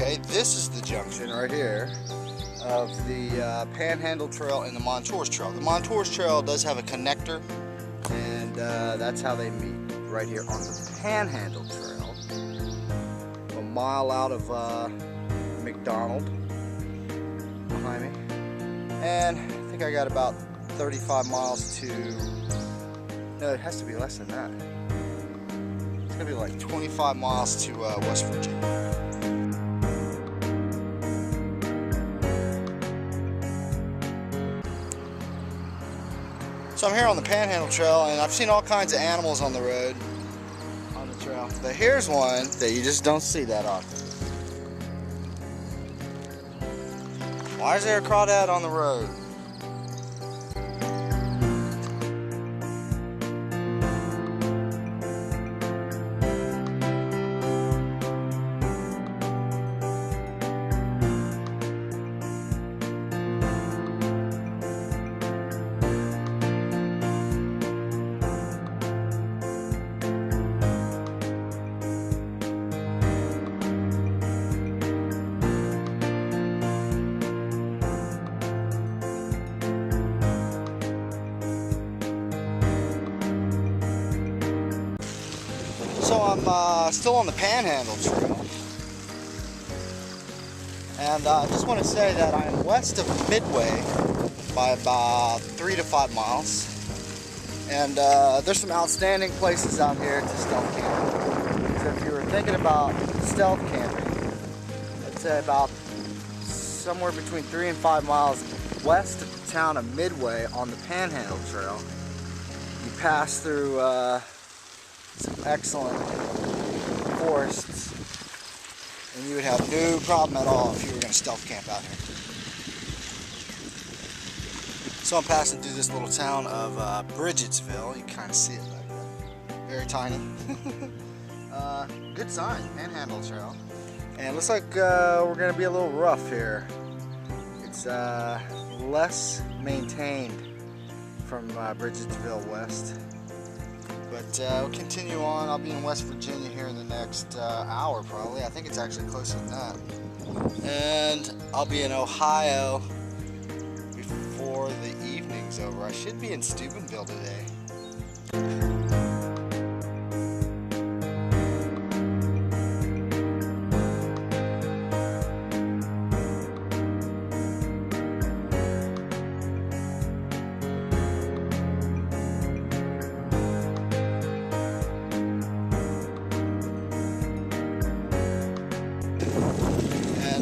Okay, this is the junction right here of the Panhandle Trail and the Montours Trail. The Montours Trail does have a connector, and that's how they meet, right here on the Panhandle Trail, a mile out of McDonald behind me. And I think I got about 35 miles to, no, it has to be less than that. It's gonna be like 25 miles to West Virginia. So I'm here on the Panhandle Trail, and I've seen all kinds of animals on the road, on the trail. But here's one that you just don't see that often. Why is there a crawdad on the road? So I'm still on the Panhandle Trail, and I just want to say that I am west of Midway by about 3 to 5 miles, and there's some outstanding places out here to stealth camp. So if you were thinking about stealth camping, I'd say about somewhere between 3 and 5 miles west of the town of Midway on the Panhandle Trail, you pass through some excellent forests, and you would have no problem at all if you were going to stealth camp out here. So I'm passing through this little town of Bridgettsville. You can kind of see it back there. Very tiny. Good sign, Panhandle Trail. And it looks like we're going to be a little rough here. It's less maintained from Bridgettsville west. But we'll continue on. I'll be in West Virginia here in the next hour probably. I think it's actually closer than that. And I'll be in Ohio before the evening's over. I should be in Steubenville today.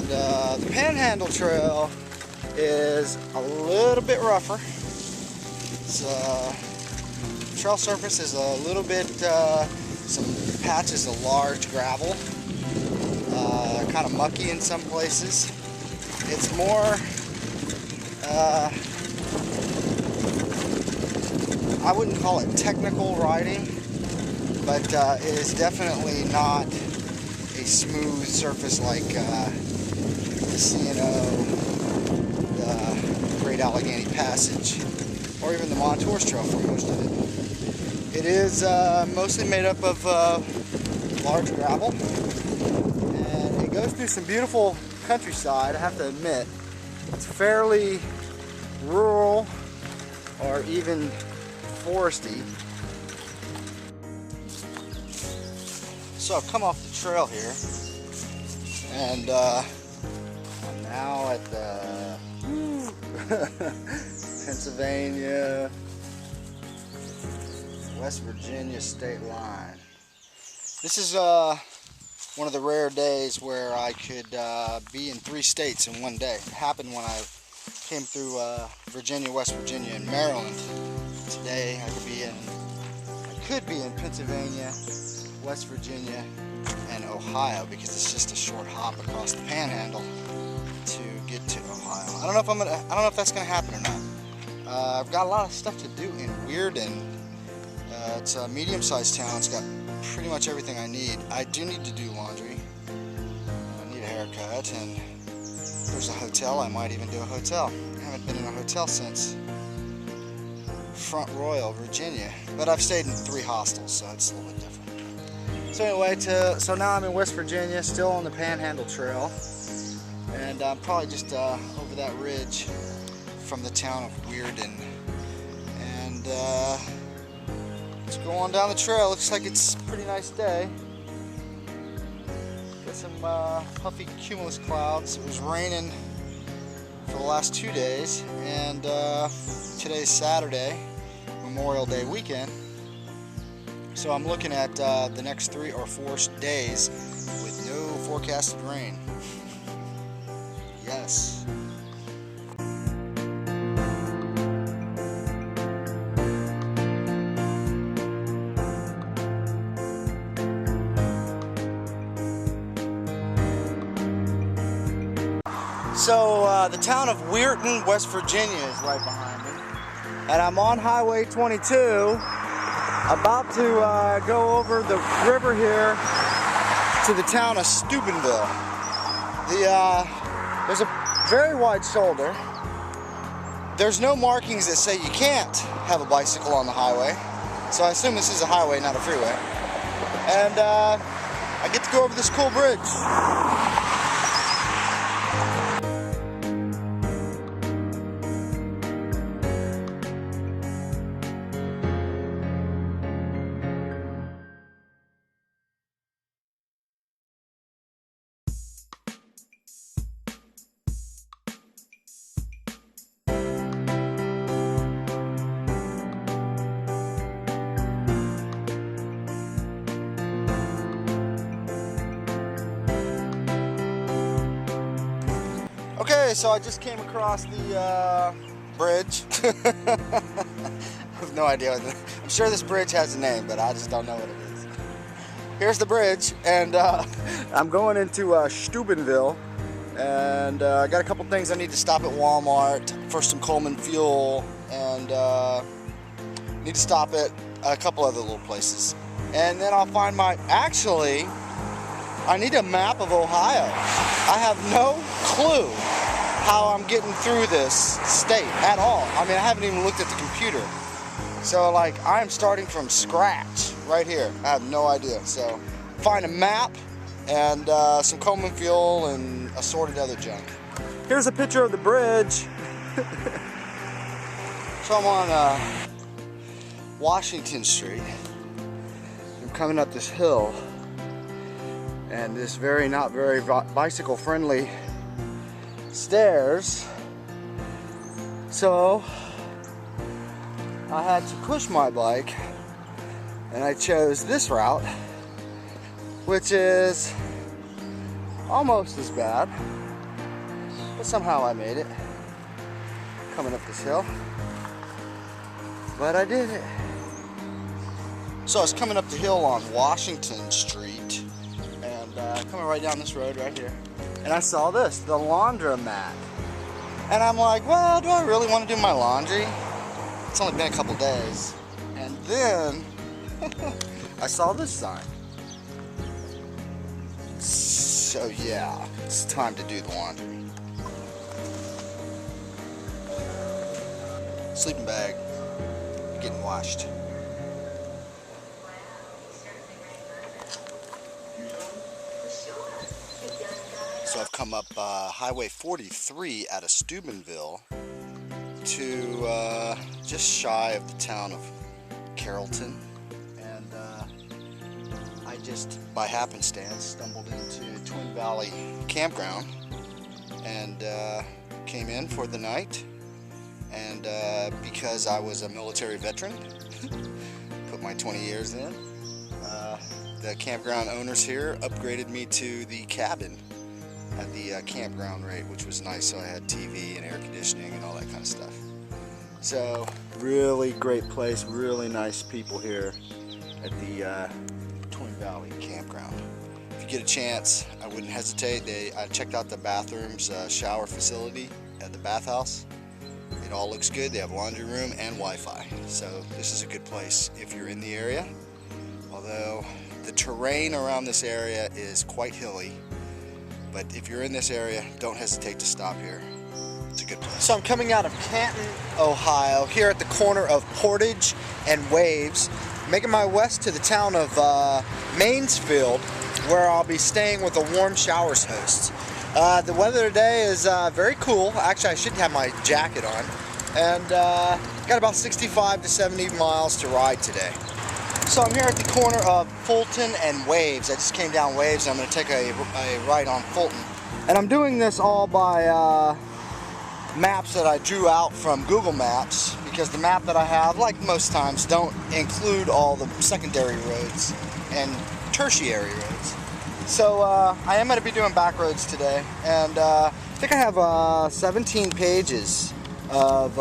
The Panhandle Trail is a little bit rougher. It's, trail surface is a little bit, some patches of large gravel, kind of mucky in some places. It's more, I wouldn't call it technical riding, but it is definitely not a smooth surface like the Great Allegheny Passage, or even the Montours Trail for most of it. It is mostly made up of large gravel, and it goes through some beautiful countryside. I have to admit, it's fairly rural or even foresty. So I've come off the trail here, and I'm now at the Pennsylvania, West Virginia state line. This is one of the rare days where I could be in 3 states in one day. It happened when I came through Virginia, West Virginia, and Maryland. Today I could be in Pennsylvania, West Virginia, and Ohio, because it's just a short hop across the Panhandle to get to Ohio. I don't know if that's gonna happen or not. I've got a lot of stuff to do in Weirden. It's a medium-sized town. It's got pretty much everything I need. I do need to do laundry. I need a haircut, and if there's a hotel, I might even do a hotel. I haven't been in a hotel since Front Royal, Virginia, but I've stayed in 3 hostels, so it's a little bit different. So anyway, so now I'm in West Virginia, still on the Panhandle Trail, and I'm probably just over that ridge from the town of Weirden. And let's go on down the trail. Looks like it's a pretty nice day. Got some puffy cumulus clouds. It was raining for the last 2 days, and today's Saturday, Memorial Day weekend. So I'm looking at the next 3 or 4 days with no forecasted rain. Yes. So the town of Weirton, West Virginia is right behind me. And I'm on Highway 22, about to go over the river here to the town of Steubenville. There's a very wide shoulder. There's no markings that say you can't have a bicycle on the highway. So I assume this is a highway, not a freeway. And I get to go over this cool bridge. Okay, so I just came across the bridge. I have no idea. I'm sure this bridge has a name, but I just don't know what it is. Here's the bridge, and I'm going into Steubenville, and I got a couple things I need to stop at Walmart for some Coleman fuel, and need to stop at a couple other little places. And then I'll find actually, I need a map of Ohio. I have no clue how I'm getting through this state at all. I mean, I haven't even looked at the computer. So like, I'm starting from scratch right here. I have no idea. So find a map and some Coleman fuel and assorted other junk. Here's a picture of the bridge. So I'm on Washington Street. I'm coming up this hill, and this not very bicycle friendly stairs. So I had to push my bike, and I chose this route, which is almost as bad, but somehow I made it coming up this hill. But I did it. So I was coming up the hill on Washington Street, and coming right down this road right here, and I saw this, the laundromat. And I'm like, well, do I really want to do my laundry? It's only been a couple days. And then I saw this sign. So yeah, it's time to do the laundry. Sleeping bag, getting washed. So I've come up Highway 43 out of Steubenville to just shy of the town of Carrollton, and I just by happenstance stumbled into Twin Valley Campground and came in for the night, and because I was a military veteran, put my 20 years in, the campground owners here upgraded me to the cabin at the campground rate, which was nice. So I had TV and air conditioning and all that kind of stuff. So really great place, really nice people here at the Twin Valley Campground. If you get a chance, I wouldn't hesitate. I checked out the bathrooms, shower facility at the bathhouse. It all looks good. They have laundry room and Wi-Fi. So this is a good place if you're in the area. Although the terrain around this area is quite hilly. But if you're in this area, don't hesitate to stop here. It's a good place. So I'm coming out of Canton, Ohio, here at the corner of Portage and Waves. making my west to the town of Mansfield, where I'll be staying with a Warm Showers host. The weather today is very cool. Actually, I should have my jacket on. And got about 65 to 70 miles to ride today. So I'm here at the corner of Fulton and Waves. I just came down Waves and I'm going to take a ride on Fulton. And I'm doing this all by maps that I drew out from Google Maps, because the map that I have, like most times, don't include all the secondary roads and tertiary roads. So I am going to be doing back roads today, and I think I have 17 pages of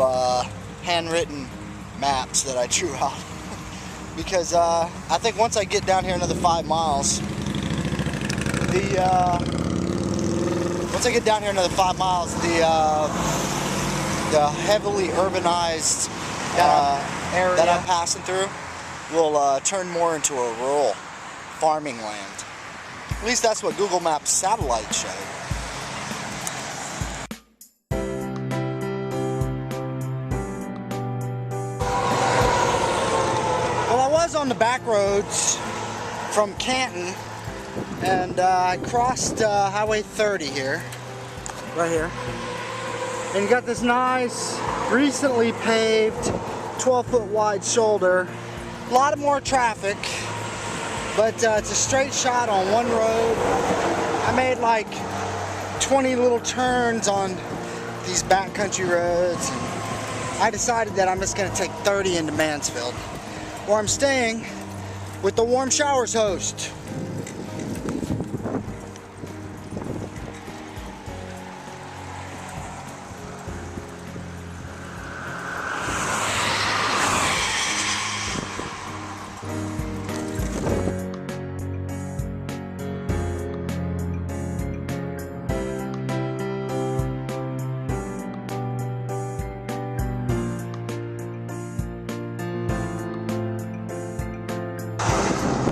handwritten maps that I drew out. Because I think once I get down here another 5 miles, the heavily urbanized area that I'm passing through will turn more into a rural farming land. At least that's what Google Maps satellite showed. On the back roads from Canton, and I crossed Highway 30 here, right here, and you got this nice recently paved 12-foot wide shoulder. A lot of more traffic, but it's a straight shot on one road. I made like 20 little turns on these backcountry roads, and I decided that I'm just going to take 30 into Mansfield, where I'm staying with the Warm Showers host.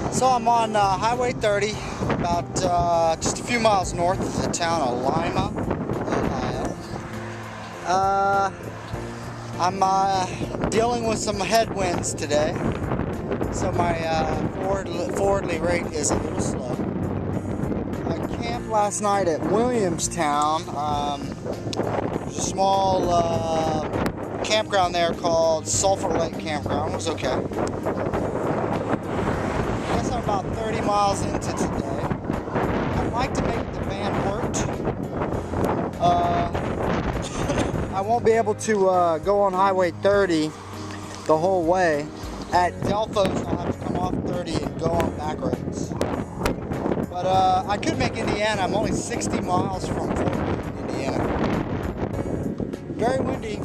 So I'm on Highway 30, about just a few miles north of the town of Lima, Ohio. I'm dealing with some headwinds today, so my forwardly rate is a little slow. I camped last night at Williamstown. There's a small campground there called Sulphur Lake Campground. It was okay. About 30 miles into today. I'd like to make the van work. I won't be able to go on Highway 30 the whole way. At Delphos, I'll have to come off 30 and go on back roads. But I could make Indiana. I'm only 60 miles from Fort Worth, Indiana. Very windy.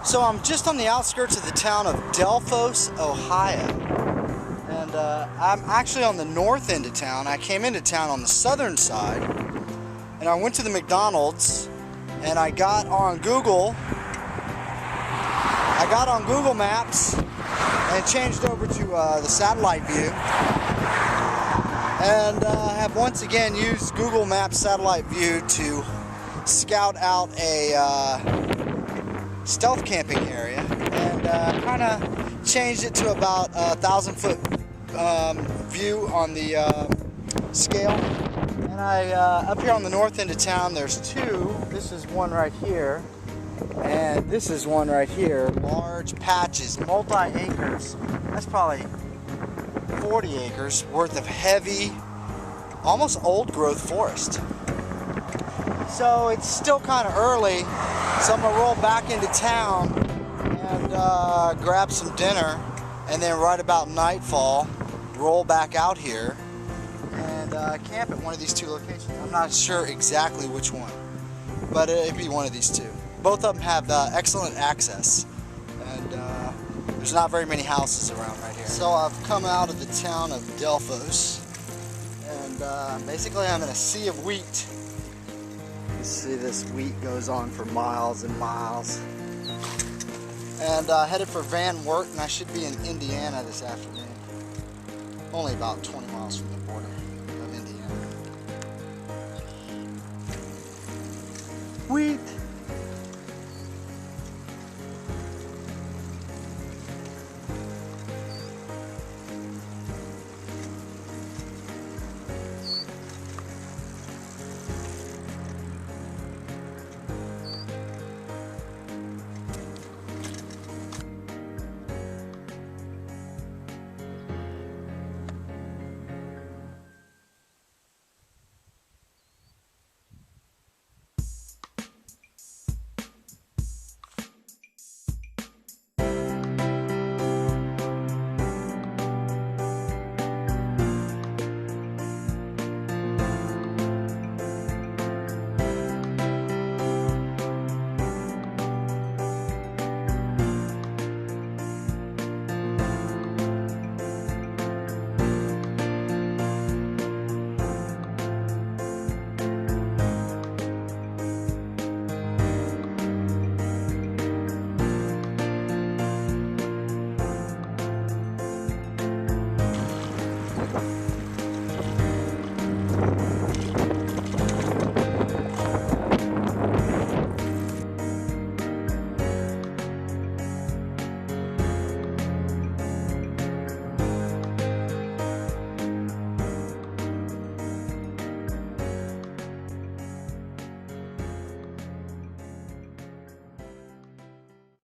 So I'm just on the outskirts of the town of Delphos, Ohio. And I'm actually on the north end of town. I came into town on the southern side, and I went to the McDonald's, and I got on Google Maps and changed over to the satellite view, and have once again used Google Maps satellite view to scout out a stealth camping area, and kind of changed it to about 1,000-foot view on the scale. And I up here on the north end of town, there's two. This is one right here, and this is one right here. Large patches, multi-acres. That's probably 40 acres worth of heavy, almost old-growth forest. So it's still kind of early, so I'm going to roll back into town and grab some dinner, and then right about nightfall, roll back out here and camp at one of these two locations. I'm not sure exactly which one, but it'd be one of these two. Both of them have excellent access, and there's not very many houses around right here. So I've come out of the town of Delphos, and basically I'm in a sea of wheat. You see this wheat goes on for miles and miles. And headed for Van Wert, and I should be in Indiana this afternoon. Only about 20 miles from the border of Indiana. Sweet.